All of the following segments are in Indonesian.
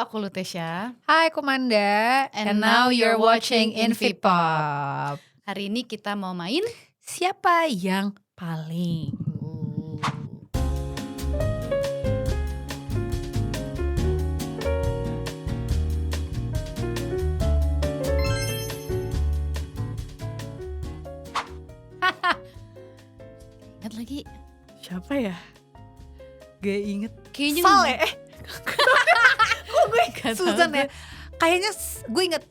aku Lutesya. Hai Komanda, And now you're watching Invipop. Hari ini kita mau main Siapa yang paling? Ingat lagi. Siapa ya? Gak inget. Kayaknya Sal ya? Kok gue Gak Susan tahu ya? Kayaknya gue inget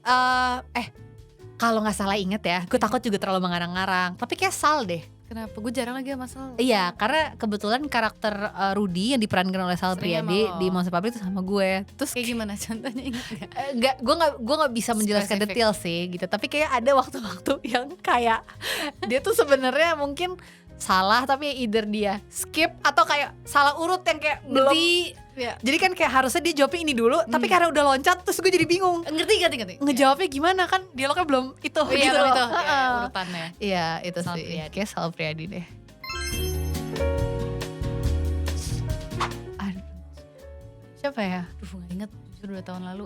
kalau gak salah inget ya, gue takut juga terlalu mengarang-ngarang. Tapi kayak Sal deh. Kenapa? Gue jarang lagi sama Sal. Iya, karena kebetulan karakter Rudy yang diperankan oleh Sal Sering Priadi sama lo. di Monster Public itu sama gue. Terus Kayak gimana contohnya, ingat gak? gue nggak bisa menjelaskan Spesifik. detail sih gitu. Tapi kayak ada waktu-waktu yang kayak dia tuh sebenarnya mungkin salah tapi either dia skip atau kayak salah urut yang kayak belum. Ya. Jadi kan kayak harusnya dia jawabnya ini dulu, tapi karena udah loncat terus gue jadi bingung. Ngerti. Ngejawabnya gimana kan dialognya belum itu Oh, iya, gitu belum loh. itu. Ya, Heeh. urutannya. Iya, itu Sal sih. Priadi. Kayak Sal Priadi deh. Aduh. Siapa ya? Aduh, gak inget. Jujur 2 tahun lalu.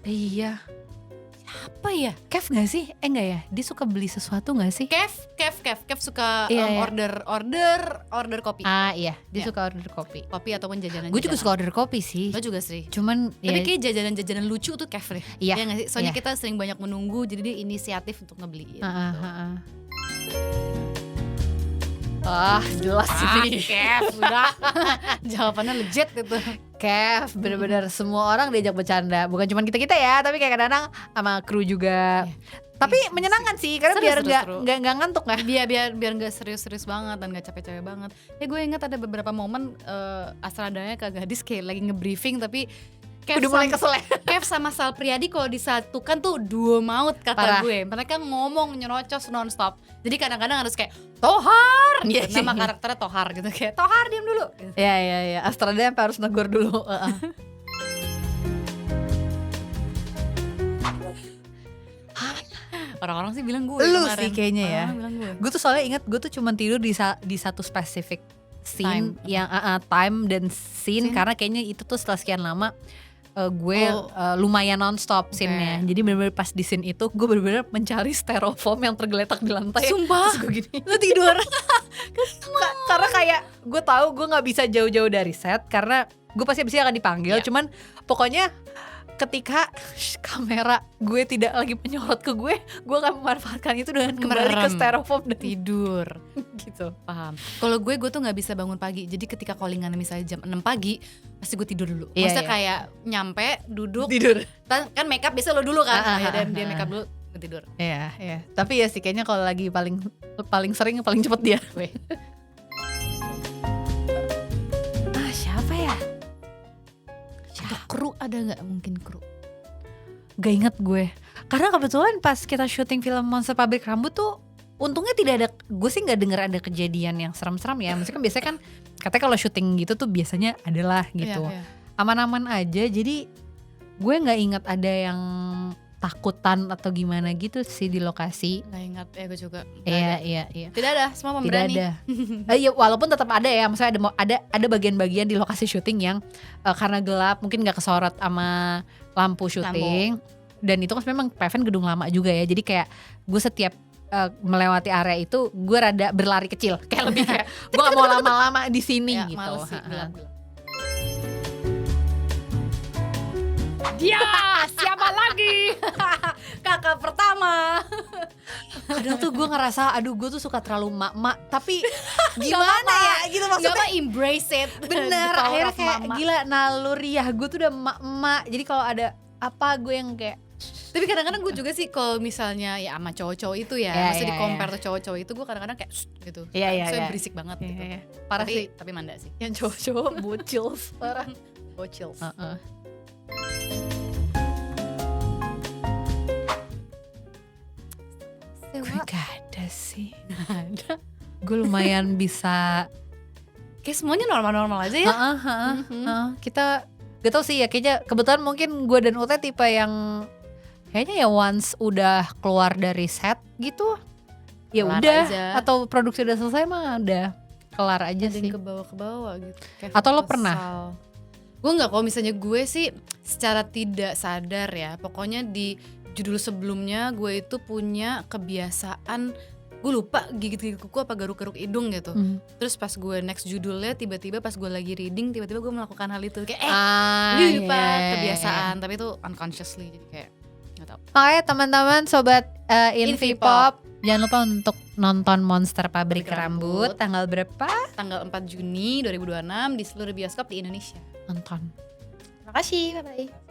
Iya. Apa ya? Kev gak sih? Enggak ya? Dia suka beli sesuatu gak sih? Kev suka Iya, iya. order kopi. Ah iya, dia Ya. suka order kopi. Kopi ataupun jajanan. Gue juga suka order kopi sih. Gue juga sih. Cuman Tapi ya, kayak jajanan-jajanan lucu tuh Kev deh. Iya, Ya nggak sih? Soalnya iya. kita sering banyak menunggu, jadi dia inisiatif untuk ngebeliin. jelas ini. Kev, udah. Jawabannya legit itu. Kev, bener-bener semua orang diajak bercanda. Bukan cuma kita-kita ya, tapi kayak kadang-kadang sama kru juga. Tapi Iya, menyenangkan sih, karena Seru, biar seru, nggak seru. nggak ngantuk kan. Biar nggak serius-serius banget dan nggak capek-capek banget. Ya gue ingat ada beberapa momen Astradanya ke gadis kayak lagi nge-briefing tapi Kev Udah mulai sama- kesel ya. Kev sama Sal Priadi kalau disatukan tuh duo maut kata Parah. gue. Mereka ngomong nyerocos nonstop. Jadi kadang-kadang harus kayak Tohar, Iya, nama iya. karakternya Tohar gitu, kayak Tohar diam dulu. Gitu. Iya. Astrada sampai harus negur dulu. Orang-orang sih bilang gue Lu kemarin. sih kayaknya ya. Bilang gue. Gue tuh soalnya ingat gue tuh cuma tidur di satu spesifik scene Time. yang time dan scene Scene? karena kayaknya itu tuh setelah sekian lama gue Oh. lumayan nonstop scene-nya. Oke. Jadi bener-bener pas di scene itu gue bener-bener mencari styrofoam yang tergeletak di lantai. Sumpah? Terus gue gini, lu tidur. Karena kayak gue tahu gue nggak bisa jauh-jauh dari set karena gue pasti abis ini akan dipanggil. Iya. Cuman pokoknya ketika kamera gue tidak lagi menyorot ke gue akan memanfaatkan itu dengan kembali ke Merem. styrofoam dan Tidur. gitu. Paham. Kalau gue tuh nggak bisa bangun pagi. Jadi ketika callingan misalnya jam 6 pagi, pasti gue tidur dulu. Iya, Maksudnya iya. kayak nyampe, duduk, Tidur. kan make up biasa lo dulu kan. Ah, Ya, dan ah, dia ah. make up dulu, gue tidur. Iya. Tapi ya sih kayaknya kalau lagi paling sering paling cepet dia. Gue. Siapa ya? Atau kru ada nggak mungkin kru? Gak inget gue. Karena kebetulan pas kita syuting film Monster Pabrik Rambut tuh untungnya tidak ada, gue sih gak denger ada kejadian yang serem-serem ya. Maksudnya kan biasanya kan katanya kalau syuting gitu tuh biasanya adalah gitu. Iya. Aman-aman aja, jadi gue gak inget ada yang takutan atau gimana gitu sih di lokasi. Nggak ingat ya gue juga. Nggak Iya. ada. Tidak ada, semua Tidak pemberani. ada. Ya walaupun tetap ada ya, maksudnya ada bagian-bagian di lokasi syuting yang karena gelap mungkin nggak kesorot sama lampu syuting. Dan itu kan memang Peven gedung lama juga ya, jadi kayak gue setiap melewati area itu gue rada berlari kecil, kayak lebih kayak gue gak mau lama-lama di sini Ya, gitu. males sih, Ha-ha. gelap-gelap. Dia siapa lagi? Kakak pertama. Kadang tuh gue ngerasa, aduh gue tuh suka terlalu mak-mak, tapi gimana ya gitu Gak maksudnya. apa embrace it. Bener, The power akhirnya of kayak mama. gila naluriah gue tuh udah emak-emak. Jadi kalau ada apa gue yang kayak Tapi kadang-kadang gue juga sih kalau misalnya ya sama cowok-cowok itu ya, Iya, maksudnya iya, di compare tuh cowok-cowok itu gue kadang-kadang kayak gitu. Iya, iya, Soalnya iya. berisik banget gitu. parah sih. Tapi manda sih. Yang cowok-cowok bocil parah. Bocil. Gue gak ada sih. Gue lumayan bisa. Kayak semuanya normal-normal aja ya. Kita gak tau sih ya, kayaknya kebetulan mungkin gue dan Ute tipe yang kayaknya ya once udah keluar dari set gitu ya Kelar udah aja. atau produksi udah selesai mah udah kelar aja Ada sih. yang ke bawah gitu. Kayak Atau lo kesal. pernah? Gue nggak, kalau misalnya gue sih secara tidak sadar ya, pokoknya di judul sebelumnya gue itu punya kebiasaan, gue lupa gigit-gigit kuku apa garuk-garuk hidung gitu. Terus pas gue next judulnya, tiba-tiba pas gue lagi reading, tiba-tiba gue melakukan hal itu kayak lupa, kebiasaan, tapi itu unconsciously, jadi kayak nggak tahu. Makanya teman-teman sobat Invi Invi Pop. Pop, jangan lupa untuk nonton Monster Pabrik Pabrik Rambut Rambut. tanggal berapa? Tanggal 4 Juni 2026 di seluruh bioskop di Indonesia. Nonton. Terima kasih, bye-bye.